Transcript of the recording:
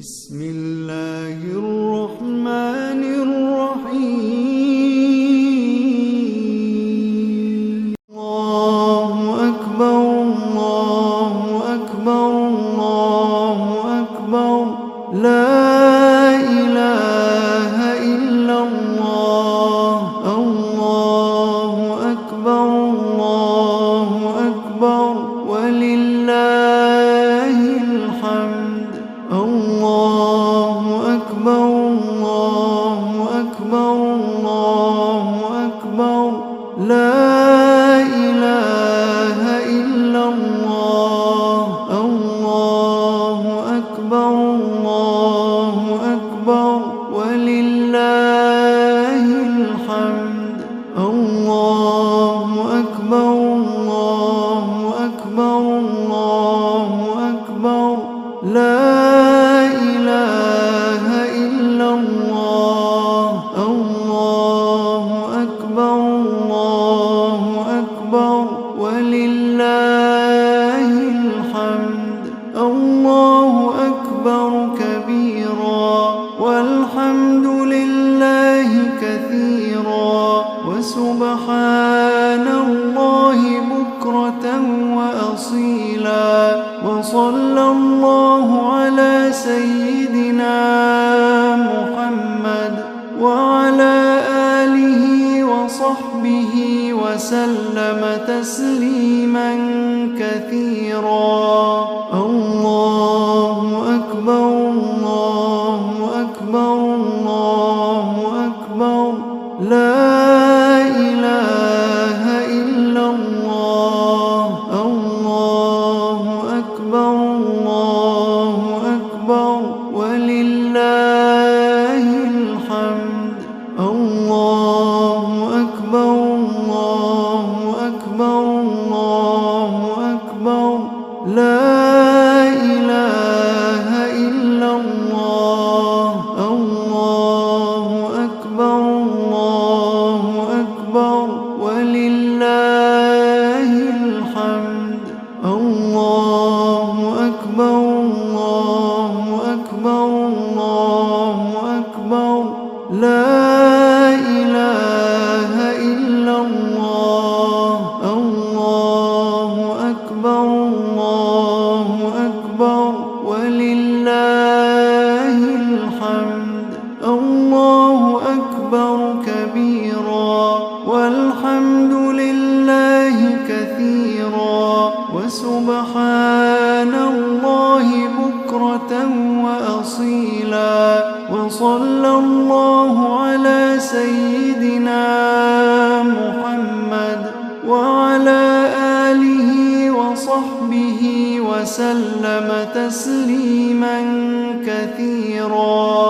بسم الله الرحمن الرحيم. الله أكبر الله أكبر الله أكبر، لا إله إلا الله. الله أكبر الله أكبر ولله الحمد. الله أكبر الله أكبر الله أكبر، لا إله إلا الله. الله أكبر الله أكبر ولله الحمد. الله أكبر الله أكبر الله أكبر، لا إله إلا الله. الله أكبر الله أكبر ولله الحمد. الله أكبر كبيرا والحمد لله كثيرا وسبحان الله بكرة وأصيلا. وصلى الله على سيدنا محمد وعلى آله وصحبه وسلم تسليما كثيرا. الله أكبر الله أكبر الله أكبر، لا إله إلا الله. الله أكبر الله أكبر ولله الحمد. الله أكبر الله أكبر الله أكبر، لا إله إلا الله. الله أكبر الله أكبر ولله الحمد. الله أكبر الله أكبر الله أكبر، لا إله إلا الله. الله أكبر الله أكبر ولله الحمد. الله أكبر كبيرا والحمد لله كثيرا وسبحان الله بكرة وأصيلا. وصلى الله على سيدنا محمد وعلى آله وصحبه وسلم تسليما كثيرا.